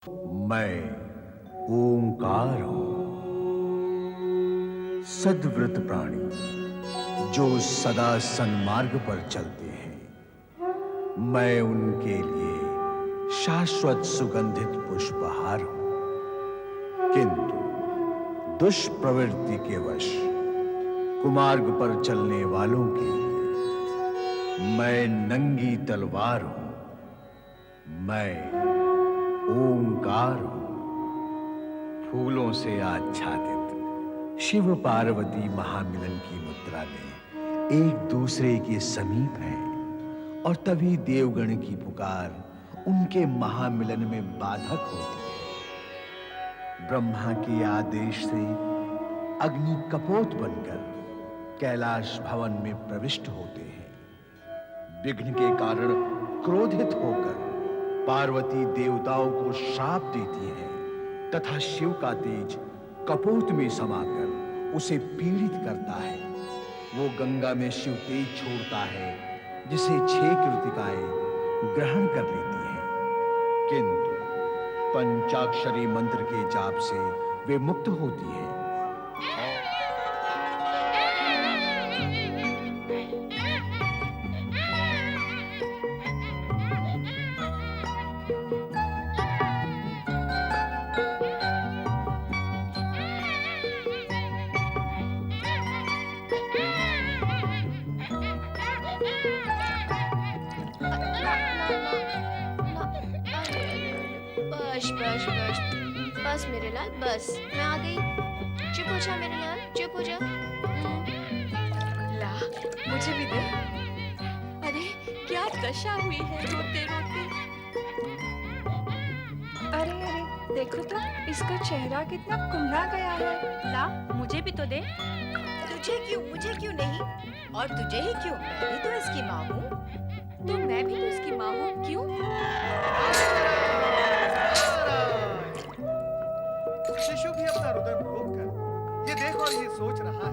मैं ओंकार हूं, सद्व्रत प्राणी जो सदा सन्मार्ग पर चलते हैं। मैं उनके लिए शाश्वत सुगंधित पुष्पहार हूं, किंतु दुष्प्रवृत्ति के वश कुमार्ग पर चलने वालों के लिए मैं नंगी तलवार हूं। मैं ओंकार हूं, फूलों से आच्छादित शिव पार्वती महामिलन की मुद्रा में एक दूसरे के समीप हैं, और तभी देवगण की पुकार उनके महामिलन में बाधक होती है। ब्रह्मा के आदेश से अग्नि कपोत बनकर कैलाश भवन में प्रविष्ट होते हैं। विघ्न के कारण क्रोधित होकर पार्वती देवताओं को श्राप देती है तथा शिव का तेज कपोत में समाकर उसे पीड़ित करता है। वो गंगा में शिव तेज छोड़ता है, जिसे 6 कृतिकाएं ग्रहण कर लेती हैं, किंतु पंचाक्षरी मंत्र के जाप से वे मुक्त होती हैं। बस मेरे लाल, बस मैं आ गई। चुप हो जा मेरे लाल, चुप हो जा। ला, मुझे भी दे। अरे क्या दशा हुई है रोते रोते। अरे अरे देखो तो इसका चेहरा कितना कुम्हला गया है। ला, मुझे भी तो दे। तुझे क्यों, मुझे क्यों नहीं? और तुझे ही क्यों? मैं भी तो इसकी माँ हूँ। तो मैं भी तो इसकी माँ हूँ, क्यों? शिशु भी अपना रुदन रोककर ये देख और ये सोच रहा है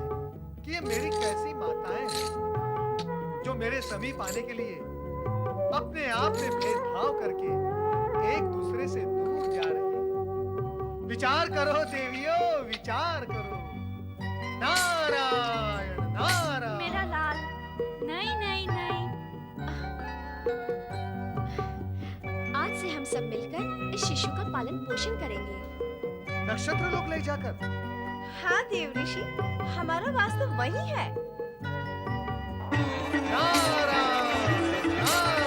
कि ये मेरी कैसी माताएं हैं जो मेरे समीप आने के लिए अपने आप में भेदभाव करके एक दूसरे से दूर जा रही हैं। विचार करो देवियों, विचार करो। नारायण नारायण। मेरा लाल, नहीं नहीं नहीं। आज से हम सब मिलकर इस शिशु का पालन पोषण करेंगे। नक्षत्र लोक ले जाकर। हाँ देव ऋषि, हमारा वास्तव वही है। नारायण नारायण।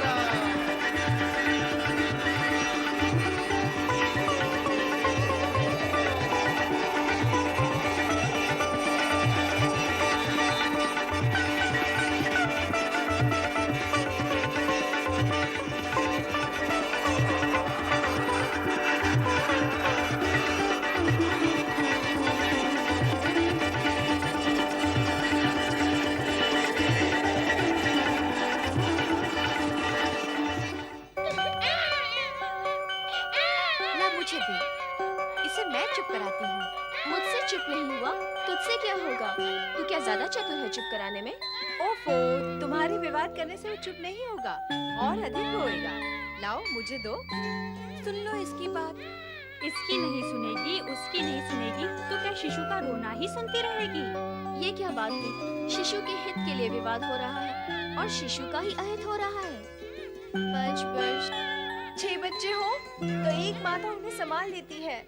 इसे मैं चुप कराती हूँ। मुझसे चुप नहीं हुआ, तुझसे क्या होगा? तू क्या ज्यादा चतुर है चुप कराने में? ओफो, तुम्हारी विवाद करने से वो चुप नहीं होगा, और अधिक रोएगा। लाओ मुझे दो। सुन लो इसकी बात। इसकी नहीं सुनेगी, उसकी नहीं सुनेगी, तो क्या शिशु का रोना ही सुनती रहेगी? ये क्या बात हुई? शिशु के हित के लिए विवाद हो रहा है और शिशु का ही अहित हो रहा है। बच बच। 6 बच्चे हो तो एक माता उन्हें संभाल लेती है,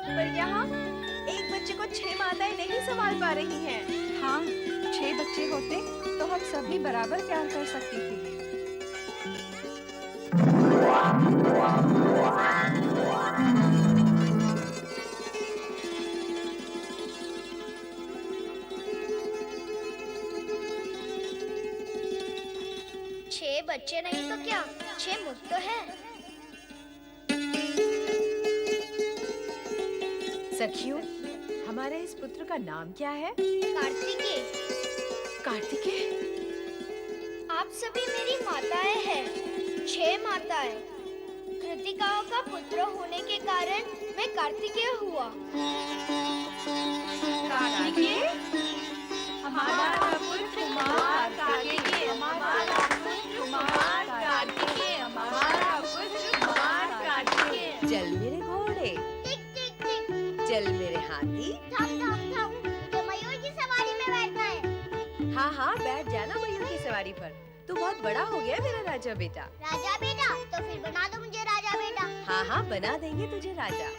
पर यहाँ एक बच्चे को 6 माताएं नहीं संभाल पा रही हैं। हाँ, 6 बच्चे होते तो हम सभी बराबर प्यार कर सकती थी। छह बच्चे नहीं तो क्या, 6 मुख तो है। सखियों, हमारे इस पुत्र का नाम क्या है? कार्तिकेय। कार्तिकेय? आप सभी मेरी माताएं हैं, 6 माताएं। कृतिकाओं का पुत्र होने के कारण मैं कार्तिकेय हुआ। कार्तिकेय? हमारा पुत्र कुमार कार्तिकेय, हमारा पुत्र कुमार कार्तिकेय, हमारा पुत्र कुमार कार्तिकेय। जल मेरे घोर घोड़े। टिक टिक टिक। चल मेरे हाथी। थम थम थम। मुझे मयूर की सवारी में बैठना है। हाँ हाँ, बैठ जाना मयूर की सवारी पर। तू बहुत बड़ा हो गया मेरा राजा बेटा। राजा बेटा, तो फिर बना दो मुझे राजा बेटा। हाँ हाँ, बना देंगे तुझे राजा।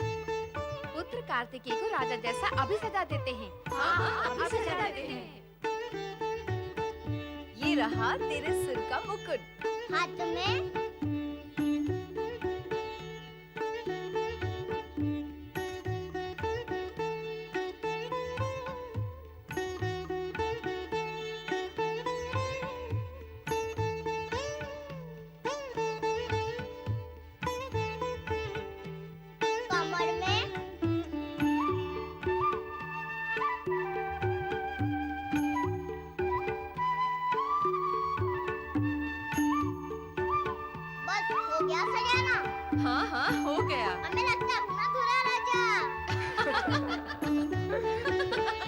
पुत्र कार्तिकेय को राजा जैसा अभी सजा देते हैं। हाँ, अभी सजा देते हैं। ये रहा तेरे सिर का मुकुट। हाथ में कमर में बस हो गया सजाना। हाँ हाँ, हो गया। हमें लगता है अपना धुरा राजा।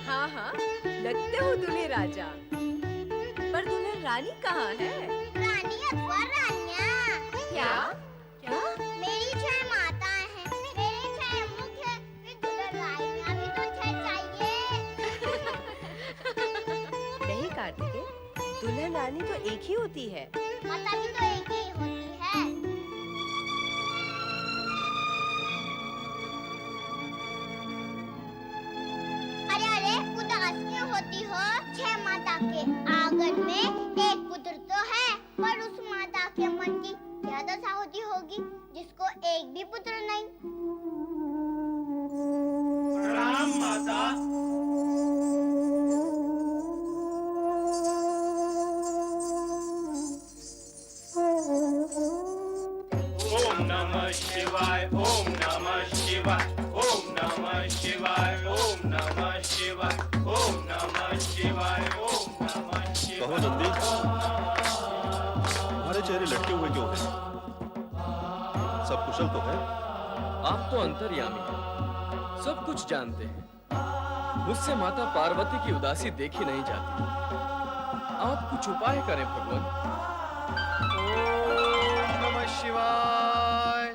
हाँ हाँ, लगते हो दूल्हे राजा। पर दुल्हन रानी कहाँ है? रानी अथवा रानियाँ। क्या? क्या? मेरी 6 माताएं हैं, मेरे 6 मुख हैं, फिर दुल्हन रानियाँ भी तो 6 चाहिए। नहीं कार्तिकेय, दुल्हन रानी तो एक ही होती है। माता भी तो एक ही होती है। अरे अरे, उदास क्यों होती हो? 6 माता के आंगन में एक पुत्र तो है, पर उस माता के मन की क्या दशा होती होगी जिसको एक भी पुत्र नहीं। प्रणाम माता। ओम नमः शिवाय, ओम नमः शिवाय, ओम नमः शिवाय, ओम नमः शिवाय, ओम नमः शिवाय, ओम नमः शिवाय। कहो नंदी, तुम्हारे चेहरे लटके हुए क्यों हैं? सब कुशल तो है? आप तो अंतर्यामी हैं, सब कुछ जानते हैं। मुझसे माता पार्वती की उदासी देखी नहीं जाती। आप कुछ उपाय करें भगवान। ओम नमः शिवाय।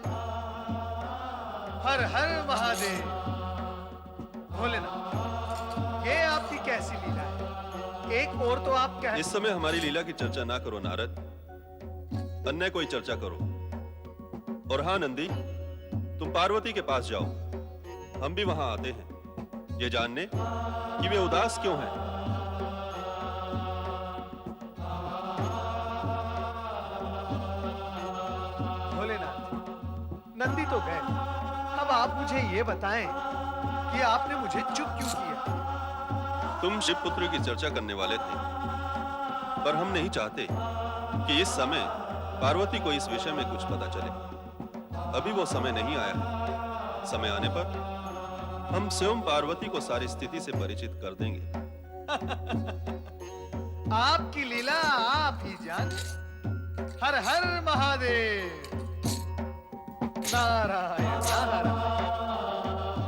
हर हर महादेव। भोलेनाथ, ये आपकी कैसी लीला है? एक और तो आप कह इस समय हमारी लीला की चर्चा ना करो नारद, अन्य कोई चर्चा करो। और हाँ नंदी, तुम पार्वती के पास जाओ, हम भी वहां आते हैं ये जानने कि वे उदास क्यों हैं। भोलेनाथ, नंदी तो गए, अब आप मुझे ये बताएं कि आपने मुझे चुप क्यों किया? तुम शिव पुत्र की चर्चा करने वाले थे, पर हम नहीं चाहते कि इस समय पार्वती को इस विषय में कुछ पता चले। अभी वो समय नहीं आया है। समय आने पर हम स्वयं पार्वती को सारी स्थिति से परिचित कर देंगे। आपकी लीला आप ही जाने। हर हर महादेव। नारायण नारायण।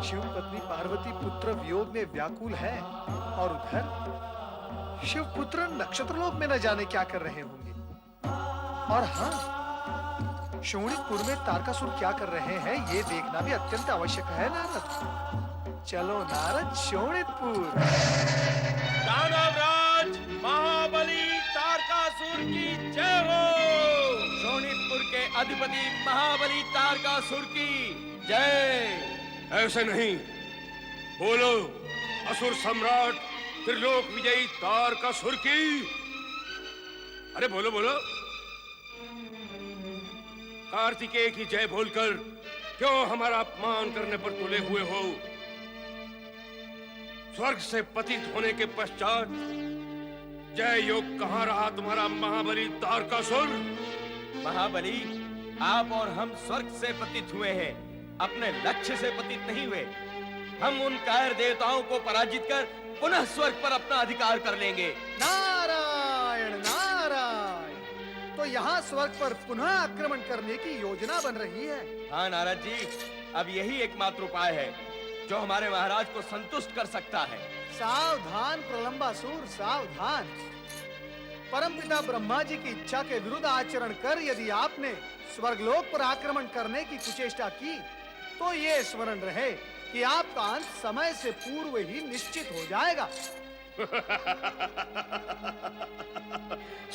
शिव पत्नी पार्वती पुत्र वियोग में व्याकुल है, और उधर शिव पुत्र नक्षत्रलोक में न जाने क्या कर रहे होंगे। और हाँ, शोणितपुर में तारकासुर क्या कर रहे हैं ये देखना भी अत्यंत आवश्यक है नारद। चलो नारद, शोणितपुर। दानवराज महाबली तारकासुर की जय हो। शोणितपुर के अधिपति महाबली तारकासुर की जय। ऐसे नहीं, बोलो असुर सम्राट त्रिलोक विजयी तारकासुर की। अरे बोलो बोलो। कार्तिकेय की जय बोलकर क्यों हमारा अपमान करने पर तुले हुए हो? स्वर्ग से पतित होने के पश्चात जय योग कहाँ रहा तुम्हारा महाबली तारकासुर? महाबली, आप और हम स्वर्ग से पतित हुए हैं, अपने लक्ष्य से पतित नहीं हुए। हम उन कायर देवताओं को पराजित कर पुनः स्वर्ग पर अपना अधिकार कर लेंगे। नारायण नारायण। तो यहाँ स्वर्ग पर पुनः आक्रमण करने की योजना बन रही है। हाँ नारद जी, अब यही एकमात्र उपाय है जो हमारे महाराज को संतुष्ट कर सकता है। सावधान प्रलंबासुर, सावधान। परमपिता ब्रह्मा जी की इच्छा के विरुद्ध आचरण कर यदि आपने स्वर्गलोक पर आक्रमण करने की कुचेष्टा की तो ये स्मरण रहे कि आपका अंत समय से पूर्व ही निश्चित हो जाएगा।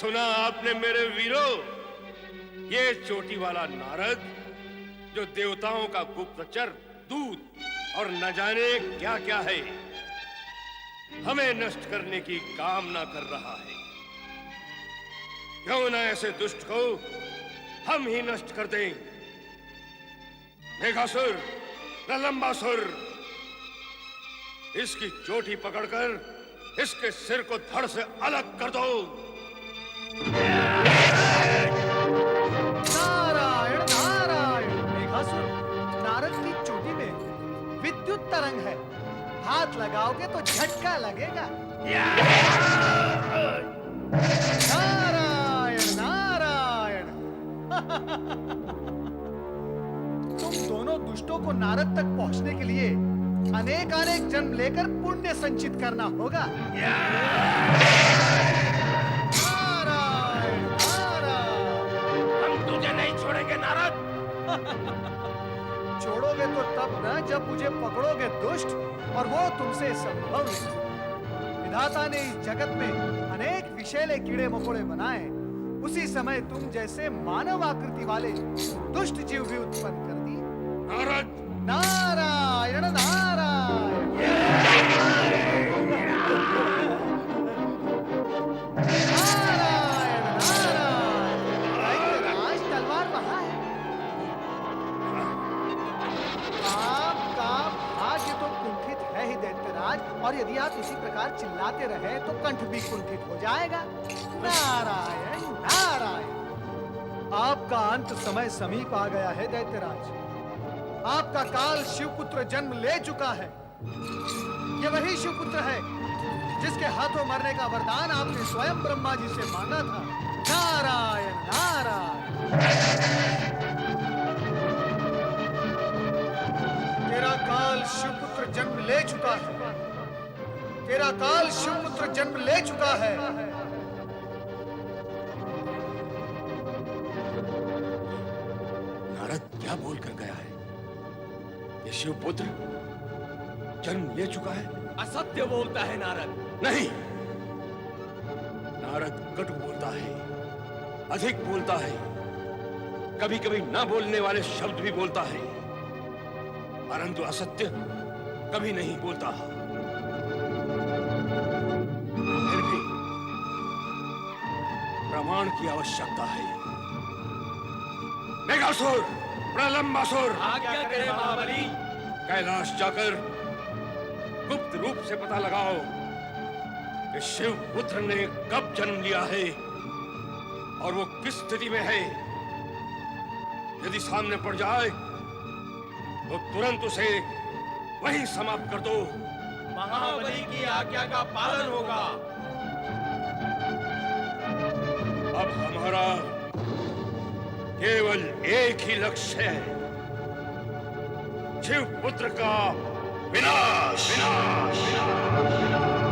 सुना आपने मेरे वीरों, ये चोटी वाला नारद जो देवताओं का गुप्तचर, दूत और न जाने क्या क्या है, हमें नष्ट करने की कामना कर रहा है। क्यों ना ऐसे दुष्ट को हम ही नष्ट कर दें। मेघासुर, प्रलंबासुर, इसकी चोटी पकड़कर इसके सिर को धड़ से अलग कर दो। नारायण नारायण। मेघासुर, नारद की चोटी में विद्युत तरंग है, हाथ लगाओगे तो झटका लगेगा। नारायण नारायण। तुम दोनों दुष्टों को नारद तक पहुंचने के लिए अनेक अनेक जन्म लेकर पुण्य संचित करना होगा। नारायण नारायण। हम तुझे नहीं छोड़ेंगे नारद। छोड़ोगे तो तब न जब मुझे पकड़ोगे दुष्ट, और वो तुमसे संभव नहीं। विधाता ने इस जगत में अनेक विषैले कीड़े मकोड़े बनाए, उसी समय तुम जैसे मानव आकृति वाले दुष्ट जीव भी उत्पन्न कर दिए। नारद, नारायण नारायण। नारायण नारायण। दैत्यराज, तलवार वहां है। आपका भाग्य तो कुंठित है ही दैत्यराज, और यदि आप इसी प्रकार चिल्लाते रहे तो कंठ भी कुंठित हो जाएगा। नारायण नारायण। आपका अंत समय समीप आ गया है दैत्यराज। आपका काल शिवपुत्र जन्म ले चुका है। ये वही शिवपुत्र है जिसके हाथों मरने का वरदान आपने स्वयं ब्रह्मा जी से मांगा था। नारायण नारायण। तेरा काल शिवपुत्र जन्म ले चुका है। तेरा काल शिवपुत्र जन्म ले चुका है। नारद क्या बोल कर गया है? ये शिवपुत्र जन्म ले चुका है? असत्य बोलता है नारद। नहीं, नारद कटु बोलता है, अधिक बोलता है, कभी कभी ना बोलने वाले शब्द भी बोलता है, परंतु असत्य कभी नहीं बोलता। फिर भी प्रमाण की आवश्यकता है। मेघासुर, प्रलंबासुर, आज्ञा करें महाबली। कैलाश जाकर गुप्त रूप से पता लगाओ कि शिवपुत्र ने कब जन्म लिया है और वो किस स्थिति में है। यदि सामने पड़ जाए तो तुरंत उसे वहीं समाप्त कर दो। महाबली की आज्ञा का पालन होगा। अब हमारा केवल एक ही लक्ष्य है, शिवपुत्र का विनाश। विनाश, विनाश।